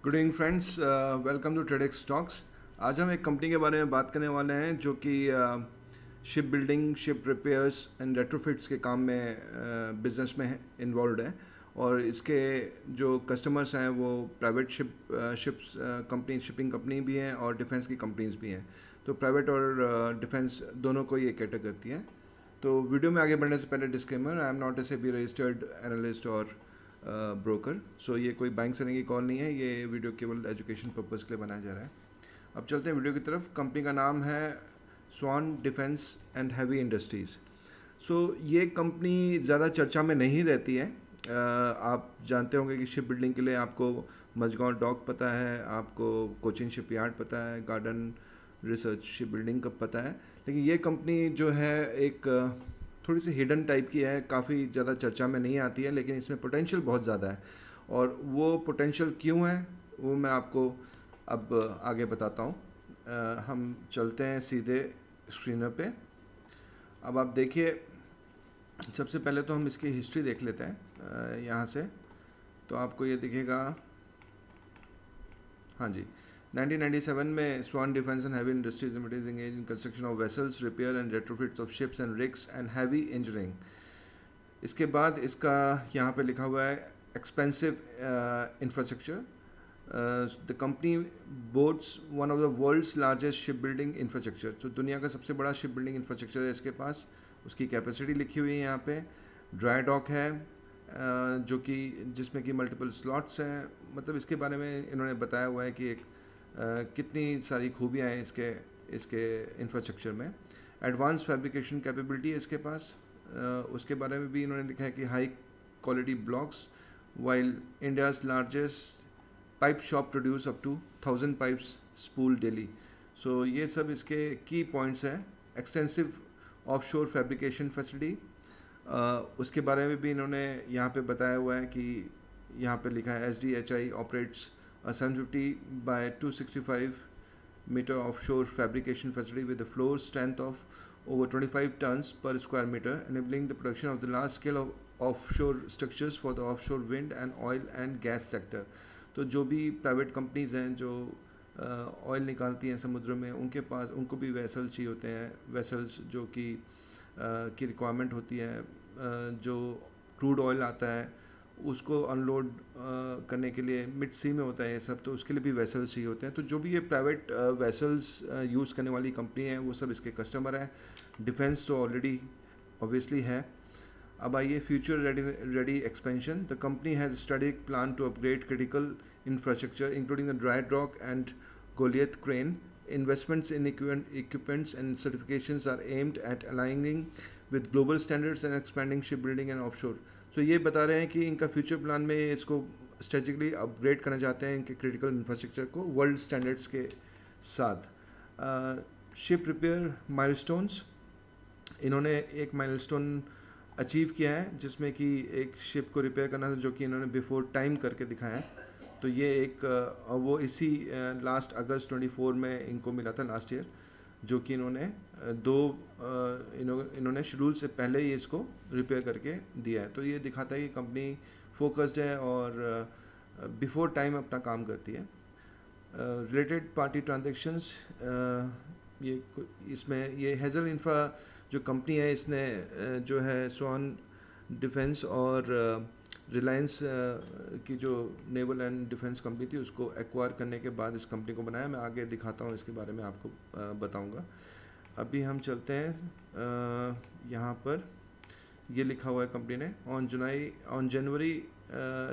Good evening friends, welcome to Tradex talks. आज हम एक कंपनी के बारे में बात करने वाले हैं जो कि ship building, ship repairs and retrofits के काम में बिजनेस में इन्वॉल्व है। और इसके जो कस्टमर्स हैं वो private ships company, shipping company भी हैं और डिफेंस की कंपनीज भी हैं। तो प्राइवेट और डिफेंस दोनों को ये कैटर करती हैं। तो वीडियो में आगे बढ़ने से पहले disclaimer, I am not a SEBI registered analyst और ब्रोकर। सो ये कोई बैंक से की कॉल नहीं है, ये वीडियो केवल एजुकेशन पर्पज़ के लिए बनाया जा रहा है। अब चलते हैं वीडियो की तरफ। कंपनी का नाम है Swan Defence and Heavy industries. सो ये कंपनी ज़्यादा चर्चा में नहीं रहती है। आप जानते होंगे कि शिप बिल्डिंग के लिए आपको मझगांव डॉक पता है, आपको कोचिन शिप यार्ड पता है, गार्डन रिसर्च शिप बिल्डिंग का पता है। लेकिन ये कंपनी जो है एक थोड़ी सी हिडन टाइप की है, काफ़ी ज़्यादा चर्चा में नहीं आती है, लेकिन इसमें पोटेंशियल बहुत ज़्यादा है। और वो पोटेंशियल क्यों है वो मैं आपको अब आगे बताता हूँ। हम चलते हैं सीधे स्क्रीनर पे। अब आप देखिए, सबसे पहले तो हम इसकी हिस्ट्री देख लेते हैं यहाँ से। तो आपको ये दिखेगा, हाँ जी, 1997 में Swan Defence and Heavy Industries Limited engage in construction of vessels, repair and retrofits of ships and rigs and heavy engineering. इसके बाद इसका यहाँ पे लिखा हुआ है expensive infrastructure. The company boards one of the world's largest ship building infrastructure. तो दुनिया का सबसे बड़ा शिप बिल्डिंग इंफ्रास्ट्रक्चर है इसके पास। उसकी कैपेसिटी लिखी हुई है यहाँ पे। ड्राई डॉक है जो कि जिसमें कि मल्टीपल स्लॉट्स हैं। मतलब इसके बारे में इन्होंने बताया हुआ है कि एक कितनी सारी खूबियाँ हैं इसके इसके इंफ्रास्ट्रक्चर में। एडवांस फैब्रिकेशन कैपेबिलिटी है इसके पास। उसके बारे में भी इन्होंने लिखा है कि high quality blocks, while India's largest pipe shop produce up to 1000 pipes spool daily. So ये सब इसके की पॉइंट्स हैं। एक्सटेंसिव ऑफशोर फैब्रिकेशन फैसिलिटी, उसके बारे में भी इन्होंने यहाँ पे बताया हुआ है कि यहाँ पे लिखा है SDHI operates 750 by 265 meter offshore fabrication facility with a floor strength of over 25 tons per square meter, enabling the production of the large scale of offshore structures for the offshore wind and oil and gas sector. तो जो भी private companies हैं जो oil निकालती हैं समुद्र में, उनके पास उनको भी वेसल चाहिए होते हैं। वेसल्स जो कि की रिक्वायरमेंट होती है, जो क्रूड ऑयल आता है उसको अनलोड करने के लिए मिड सी में होता है ये सब, तो उसके लिए भी वेसल्स चाहिए होते हैं। तो जो भी ये प्राइवेट वेसल्स यूज़ करने वाली कंपनी है वो सब इसके कस्टमर हैं। डिफेंस तो ऑलरेडी ऑब्वियसली है। अब आइए future ready expansion. The company has studied plan to upgrade critical infrastructure including the dry dock and goliath crane. Investments in equipments and certifications are aimed at aligning with global standards and expanding shipbuilding and offshore. So ये बता रहे हैं कि इनका future plan में इसको strategically upgrade करना चाहते हैं इनके क्रिटिकल इंफ्रास्ट्रक्चर को वर्ल्ड स्टैंडर्ड्स के साथ। शिप रिपेयर माइलस्टोन्स, इन्होंने एक माइलस्टोन अचीव किया है जिसमें कि एक शिप को रिपेयर करना था, जो कि इन्होंने बिफोर टाइम करके दिखाया है। तो ये एक वो इसी लास्ट अगस्त 24 में इनको मिला था लास्ट ईयर, जो कि इन्होंने इन्होंने शेड्यूल से पहले ही इसको रिपेयर करके दिया है। तो ये दिखाता है कि कंपनी फोकस्ड है और बिफोर टाइम अपना काम करती है। रिलेटेड पार्टी ट्रांजेक्शंस, ये इसमें ये हेजल इंफ्रा जो कंपनी है, इसने जो है स्वान डिफेंस और रिलायंस की जो नेवल एंड डिफेंस कंपनी थी उसको एक्वायर करने के बाद इस कंपनी को बनाया। मैं आगे दिखाता हूँ, इसके बारे में आपको बताऊँगा। अभी हम चलते हैं यहाँ पर। ये लिखा हुआ है कंपनी ने on January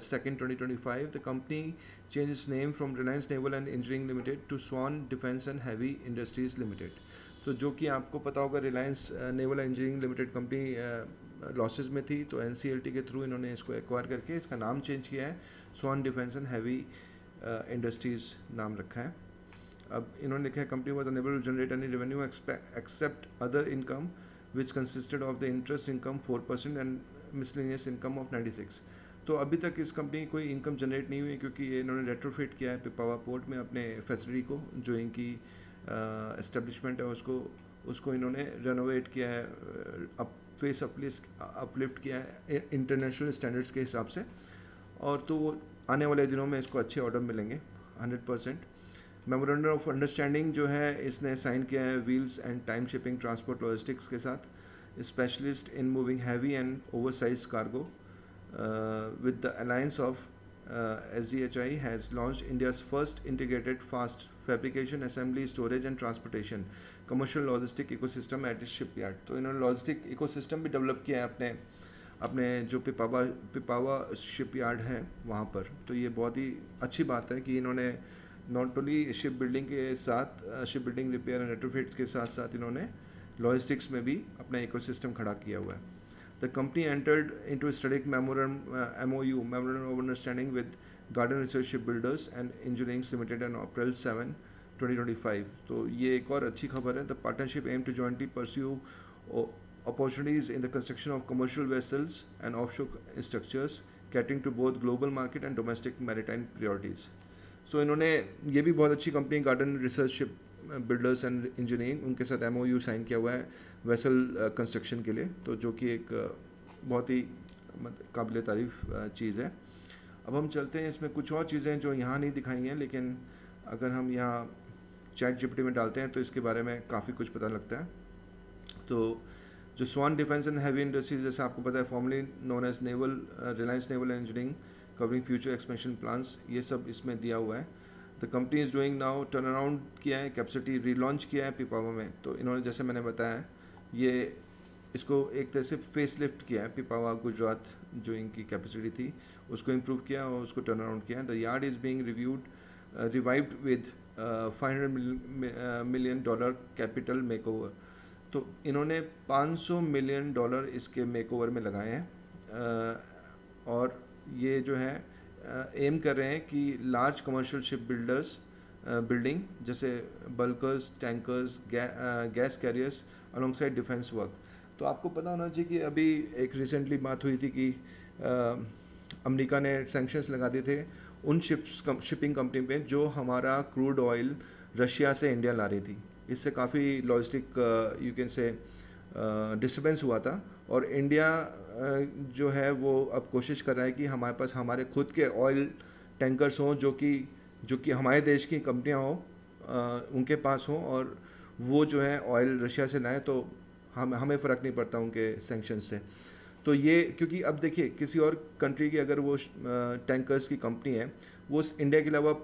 2nd 2025 the company change its name from Reliance Naval and Engineering Limited to Swan Defence and Heavy Industries Limited. तो जो कि आपको पता होगा, Reliance Naval and Engineering Limited company losses में थी, तो NCLT के थ्रू इन्होंने इसको एक्वायर करके इसका नाम चेंज किया है, Swan Defence and Heavy Industries नाम रखा है। अब इन्होंने लिखा है company was unable to generate any revenue except other income which consisted of the interest income 4% and miscellaneous income of 96। तो अभी तक इस कंपनी की कोई इनकम जनरेट नहीं हुई, क्योंकि ये इन्होंने रेट्रोफिट किया है पिपावा पोर्ट में अपने फैसिलिटी को, जो इनकी एस्टेब्लिशमेंट है उसको इन्होंने रेनोवेट किया है, अपलिफ्ट किया है इंटरनेशनल स्टैंडर्ड्स के हिसाब से। और तो वो आने वाले दिनों में इसको अच्छे ऑर्डर मिलेंगे 100%। मेमोरेंडम ऑफ अंडरस्टैंडिंग जो है इसने साइन किया है wheels and time shipping transport logistics के साथ, specialist in moving heavy and oversize cargo with the alliance of SDHI has launched India's first integrated fast fabrication, assembly, storage and transportation commercial logistic ecosystem at its shipyard। तो इन्होंने logistic ecosystem भी develop किया है अपने अपने जो Pipavav shipyard है वहाँ पर। तो ये बहुत ही अच्छी बात है कि इन्होंने नॉट ओनली शिप बिल्डिंग के साथ ship building repair and retrofits के साथ साथ इन्होंने लॉजिस्टिक्स में भी अपना इकोसिस्टम खड़ा किया हुआ है। The company entered into a strategic MOU, Memorandum of Understanding, with Garden Research Shipbuilders and Engineering Limited on April 7, 2025। तो ये एक और अच्छी खबर है। The partnership aimed to jointly pursue opportunities in the construction of commercial vessels and offshore structures, catering to both global market and domestic maritime priorities। So इन्होंने ये भी बहुत अच्छी company garden research ship builders and engineering, उनके साथ MOU sign किया हुआ है वेसल कंस्ट्रक्शन के लिए, तो जो कि एक बहुत ही काबिल तारीफ चीज़ है। अब हम चलते हैं, इसमें कुछ और चीज़ें जो यहाँ नहीं दिखाई हैं, लेकिन अगर हम यहाँ चैट जीपीटी में डालते हैं तो इसके बारे में काफ़ी कुछ पता लगता है। तो जो Swan Defence and Heavy Industries, जैसे आपको पता है formerly known as Naval Reliance Naval Engineering covering future expansion plans, ये सब इसमें दिया हुआ है। The company is doing now turn around किया है, कैपेसिटी रीलॉन्च किया है पिपावा में। तो इन्होंने जैसे मैंने बताया ये इसको एक तरह से फेस लिफ्ट किया है, पिपावा गुजरात जो इनकी कैपेसिटी थी उसको इम्प्रूव किया और उसको टर्न अराउंड किया है। The yard is being revived with $500 million capital makeover. तो इन्होंने $500 million इसके मेकओवर में लगाए हैं और ये जो है एम कर रहे हैं कि large commercial ship builders building जैसे bulkers, tankers, gas carriers alongside defence work. तो आपको पता होना चाहिए कि अभी एक रिसेंटली बात हुई थी कि अमेरिका ने सैंक्शंस लगा दिए थे उन शिपिंग कंपनी पे जो हमारा क्रूड ऑयल रशिया से इंडिया ला रही थी। इससे काफ़ी logistic you can say disturbance हुआ था और इंडिया जो है वो अब कोशिश कर रहा है कि हमारे पास हमारे खुद के ऑयल टैंकर्स हों जो कि हमारे देश की कंपनियां हों, उनके पास हों और वो जो है ऑयल रशिया से लाएं, तो हमें फ़र्क नहीं पड़ता उनके सैंक्शन से। तो ये क्योंकि अब देखिए किसी और कंट्री की अगर वो टैंकर्स की कंपनी है वो इंडिया के अलावा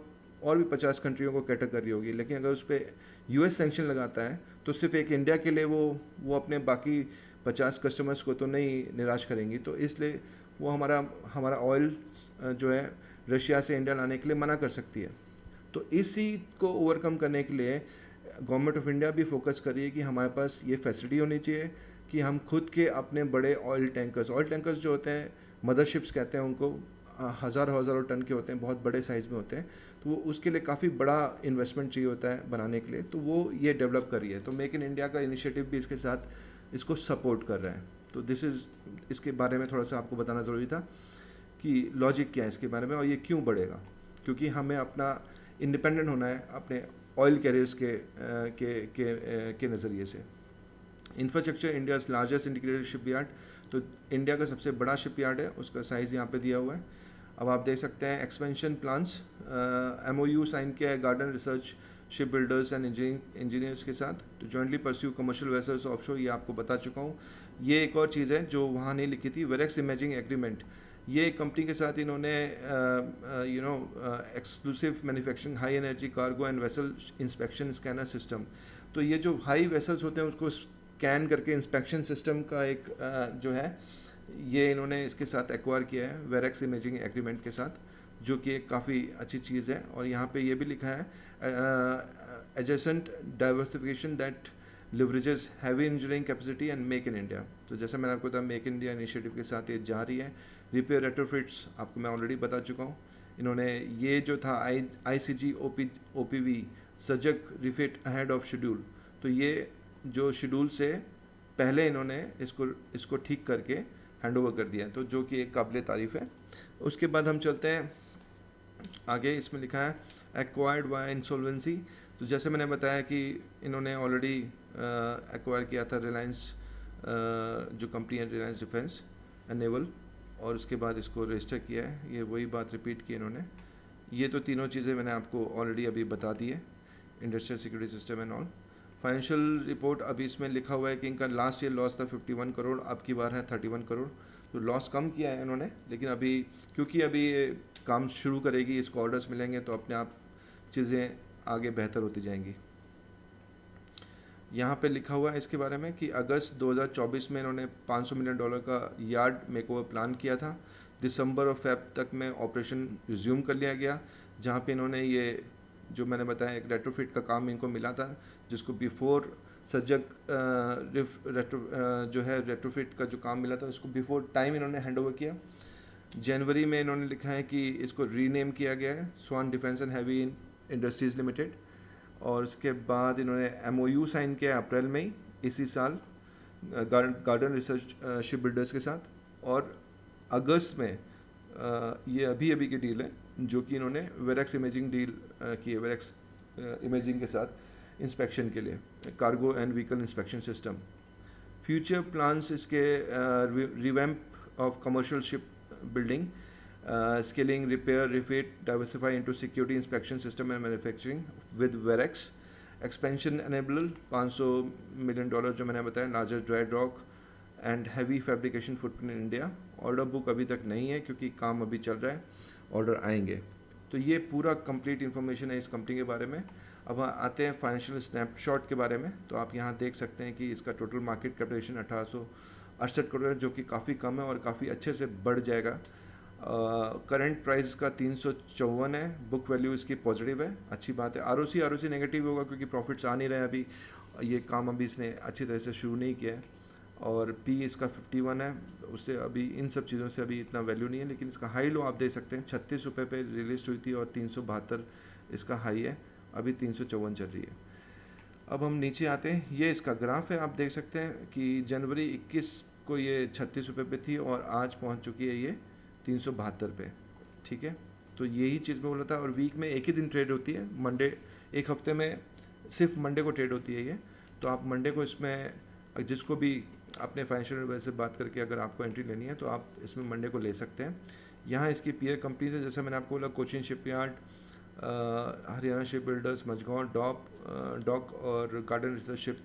और भी 50 कंट्रियों को कैटर कर रही होगी, लेकिन अगर उस पर US सैंक्शन लगाता है तो सिर्फ एक इंडिया के लिए वो अपने बाकी 50 कस्टमर्स को तो नहीं निराश करेंगी। तो इसलिए वो हमारा ऑयल जो है रशिया से इंडिया लाने के लिए मना कर सकती है। तो इसी को ओवरकम करने के लिए गवर्नमेंट ऑफ इंडिया भी फोकस कर रही है कि हमारे पास ये फैसिलिटी होनी चाहिए कि हम खुद के अपने बड़े ऑयल टैंकर्स जो होते हैं मदरशिप्स कहते हैं उनको, हज़ारों टन के होते हैं, बहुत बड़े साइज़ में होते हैं। तो वो उसके लिए काफ़ी बड़ा इन्वेस्टमेंट चाहिए होता है बनाने के लिए, तो वो ये डेवलप कर रही है। तो मेक इन इंडिया का इनिशिएटिव भी इसके साथ इसको सपोर्ट कर रहा है। तो इसके बारे में थोड़ा सा आपको बताना ज़रूरी था कि लॉजिक क्या है इसके बारे में और ये क्यों बढ़ेगा, क्योंकि हमें अपना इंडिपेंडेंट होना है अपने ऑयल कैरियर्स के नज़रिए से। Infrastructure India's largest integrated shipyard, तो इंडिया का सबसे बड़ा शिपयार्ड है, उसका साइज़ यहाँ पे दिया हुआ है। अब आप देख सकते हैं एक्सपेंशन प्लान्स, MOU साइन किया है garden research ship builders and engineers के साथ तो jointly pursue commercial vessels offshore, ये आपको बता चुका हूँ। ये एक और चीज़ है जो वहाँ नहीं लिखी थी, वेरेक्स इमेजिंग एग्रीमेंट, ये कंपनी के साथ इन्होंने exclusive manufacturing high energy cargo and vessel inspection scanner system. तो ये जो हाई वेसल्स होते हैं उसको स्कैन करके इंस्पेक्शन सिस्टम का एक जो है ये इन्होंने इसके साथ एक्वायर किया है वेरेक्स इमेजिंग एग्रीमेंट के साथ, जो कि एक काफ़ी अच्छी चीज़ है। और यहाँ पे ये भी लिखा है adjacent diversification that leverages heavy engineering capacity and make in India. तो जैसा मैंने आपको बताया मेक इन इंडिया इनिशिएटिव के साथ ये जा रही है। रिपेयर रेट्रोफिट्स आपको मैं ऑलरेडी बता चुका हूँ। इन्होंने ये जो था ICG OPV सजग रिफिट अहेड ऑफ शेड्यूल, तो ये जो शेड्यूल से पहले इन्होंने इसको ठीक करके हैंड ओवर कर दिया है, तो जो कि एक काबिल तारीफ़ है। उसके बाद हम चलते हैं आगे, इसमें लिखा है एक्वायर्ड बाय इंसॉल्वेंसी। तो जैसे मैंने बताया कि इन्होंने ऑलरेडी एक्वायर किया था रिलायंस जो कंपनी है रिलायंस डिफेंस एंड नेवल, और उसके बाद इसको रजिस्टर किया है, ये वही बात रिपीट की इन्होंने। ये तो तीनों चीज़ें मैंने आपको ऑलरेडी अभी बता दी है, industrial security system and all. Financial report अभी इसमें लिखा हुआ है कि इनका लास्ट ईयर लॉस था 51 करोड़, अब की बार है 31 करोड़, तो लॉस कम किया है इन्होंने। लेकिन अभी क्योंकि अभी ये काम शुरू करेगी, इसको ऑर्डर्स मिलेंगे, तो अपने आप चीज़ें आगे बेहतर होती जाएंगी। यहाँ पे लिखा हुआ है इसके बारे में कि अगस्त 2024 में इन्होंने $500 मिलियन का यार्ड मेकओवर प्लान किया था। दिसंबर और फेब तक में ऑपरेशन रिज्यूम कर लिया गया, जहाँ पे इन्होंने ये जो मैंने बताया एक रेट्रोफिट का काम इनको मिला था, जिसको बिफोर सजग जो है रेट्रोफिट का जो काम मिला था उसको बिफोर टाइम इन्होंने हैंड ओवर किया। जनवरी में इन्होंने लिखा है कि इसको रीनेम किया गया है Swan Defence and Heavy Industries Limited. और उसके बाद इन्होंने MOU साइन किया अप्रैल में ही इसी साल गार्डन रिसर्च शिप बिल्डर्स के साथ। और अगस्त में ये अभी की डील है जो कि इन्होंने वेरेक्स इमेजिंग डील की है, वेरेक्स इमेजिंग के साथ इंस्पेक्शन के लिए, cargo and vehicle inspection system. Future plans इसके revamp of commercial ship building, scaling, repair, refit, diversify into security inspection system and manufacturing with Verex. Expansion enable $500 million जो मैंने बताया, largest dry dock and heavy fabrication footprint in India. Order book अभी तक नहीं है क्योंकि काम अभी चल रहा है, ऑर्डर आएंगे। तो ये पूरा कंप्लीट इन्फॉर्मेशन है इस कंपनी के बारे में। अब आते हैं फाइनेंशियल स्नैपशॉट के बारे में। तो आप यहाँ देख सकते हैं कि इसका टोटल मार्केट कैपिटलाइजेशन 1868 करोड़ है, जो कि काफ़ी कम है और काफ़ी अच्छे से बढ़ जाएगा। करंट प्राइस का 354 है, बुक वैल्यू इसकी पॉजिटिव है, अच्छी बात है। आरओसी नेगेटिव होगा क्योंकि प्रॉफिट्स आ नहीं रहे अभी, ये काम अभी इसने अच्छी तरह से शुरू नहीं किया है। और पी इसका 51 है, उससे अभी इन सब चीज़ों से अभी इतना वैल्यू नहीं है। लेकिन इसका हाई लो आप देख सकते हैं, 36 रुपये पे रिलीज हुई थी और 372 इसका हाई है, अभी 354 चल रही है। अब हम नीचे आते हैं, ये इसका ग्राफ है, आप देख सकते हैं कि जनवरी 21 को ये 36 रुपये पे थी और आज पहुंच चुकी है ये 372 पे। ठीक है, तो यही चीज़ मैं बोला था। और वीक में एक ही दिन ट्रेड होती है, मंडे, एक हफ्ते में सिर्फ मंडे को ट्रेड होती है ये। तो आप मंडे को इसमें जिसको भी अपने फाइनेंशियल एडवाइजर से बात करके अगर आपको एंट्री लेनी है तो आप इसमें मंडे को ले सकते हैं। यहाँ इसकी पीयर कंपनीज है, जैसे मैंने आपको बोला, Cochin shipyard, Haryana ship builders, Mazagon dock और गार्डन रिसर्च शिप,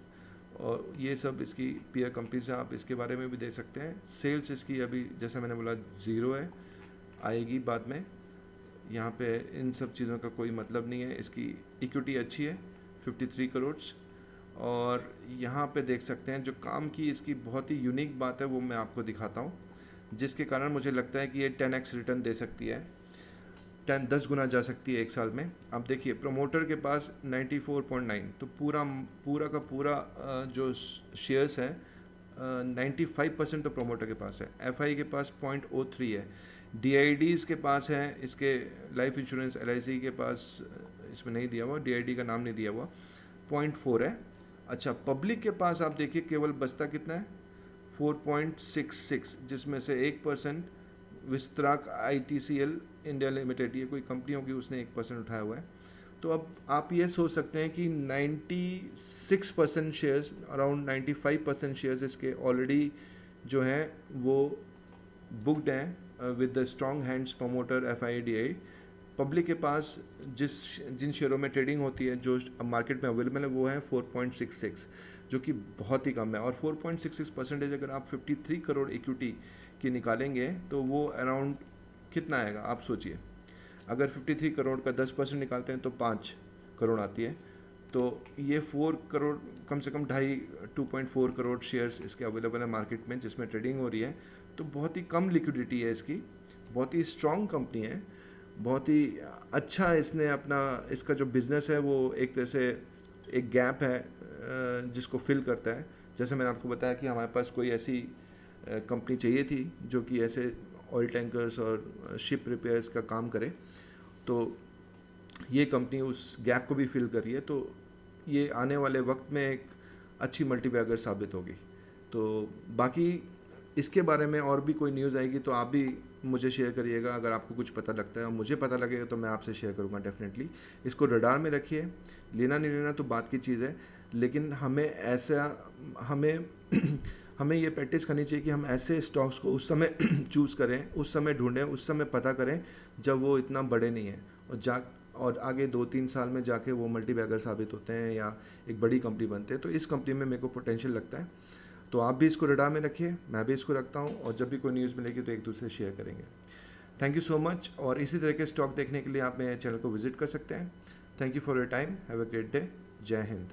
और ये सब इसकी पीयर कंपनीज हैं। आप इसके बारे में भी देख सकते हैं। सेल्स इसकी अभी जैसे मैंने बोला 0 है, आएगी बाद में। यहाँ पे इन सब चीज़ों का कोई मतलब नहीं है। इसकी इक्विटी अच्छी है 53 करोड़। और यहाँ पे देख सकते हैं जो काम की इसकी बहुत ही यूनिक बात है वो मैं आपको दिखाता हूँ, जिसके कारण मुझे लगता है कि ये 10x रिटर्न दे सकती है, 10 गुना जा सकती है एक साल में। आप देखिए प्रमोटर के पास 94.9, तो पूरा का पूरा जो शेयर्स है 95% तो प्रमोटर के पास है। FI के पास 0.03 है, DIDs के पास है, इसके लाइफ इंश्योरेंस LIC के पास इसमें नहीं दिया हुआ, DID का नाम नहीं दिया हुआ, 0.4 है। अच्छा, पब्लिक के पास आप देखिए केवल बचता कितना है, 4.66, जिसमें से 1% विस्त्राक ITCL इंडिया लिमिटेड, ये कोई कंपनी होगी, उसने 1% उठाया हुआ है। तो अब आप ये सोच सकते हैं कि 96% शेयर्स, अराउंड 95% शेयर्स इसके ऑलरेडी जो हैं वो बुकड हैं with the strong hands promoter FIDI। Public के पास जिन शेयरों में ट्रेडिंग होती है जो मार्केट में अवेलेबल है वो है 4.66, जो कि बहुत ही कम है। और 4.66% अगर आप 53 करोड़ इक्विटी की निकालेंगे तो वो अराउंड कितना आएगा आप सोचिए। अगर 53 करोड़ का 10% निकालते हैं तो 5 करोड़ आती है। तो ये 4 करोड़, कम से कम 2.4 करोड़ शेयर्स इसके अवेलेबल है मार्केट में जिसमें ट्रेडिंग हो रही है। तो बहुत ही कम लिक्विडिटी है इसकी, बहुत ही स्ट्रॉन्ग कंपनी है, बहुत ही अच्छा इसने अपना, इसका जो बिज़नेस है वो एक तरह से एक गैप है जिसको फिल करता है। जैसे मैंने आपको बताया कि हमारे पास कोई ऐसी कंपनी चाहिए थी जो कि ऐसे ऑयल टैंकर्स और शिप रिपेयर्स का काम करे, तो ये कंपनी उस गैप को भी फिल कर रही है। तो ये आने वाले वक्त में एक अच्छी मल्टीबैगर साबित होगी। तो बाकी इसके बारे में और भी कोई न्यूज़ आएगी तो आप भी मुझे शेयर करिएगा, अगर आपको कुछ पता लगता है और मुझे पता लगेगा तो मैं आपसे शेयर करूँगा डेफिनेटली। इसको रडार में रखिए, लेना नहीं लेना तो बात की चीज़ है, लेकिन हमें हमें ये प्रैक्टिस करनी चाहिए कि हम ऐसे स्टॉक्स को उस समय चूज़ करें, उस समय ढूंढें, उस समय पता करें जब वो इतना बड़े नहीं हैं, और आगे 2-3 साल में जाके वो मल्टी बैगर साबित होते हैं या एक बड़ी कंपनी बनते हैं। तो इस कंपनी में मेरे को पोटेंशियल लगता है। तो आप भी इसको रडार में रखिए, मैं भी इसको रखता हूँ, और जब भी कोई न्यूज़ मिलेगी तो एक दूसरे शेयर करेंगे। Thank you so much. और इसी तरह के स्टॉक देखने के लिए आप मेरे चैनल को विजिट कर सकते हैं। Thank you for your time. Have a great day. जय हिंद।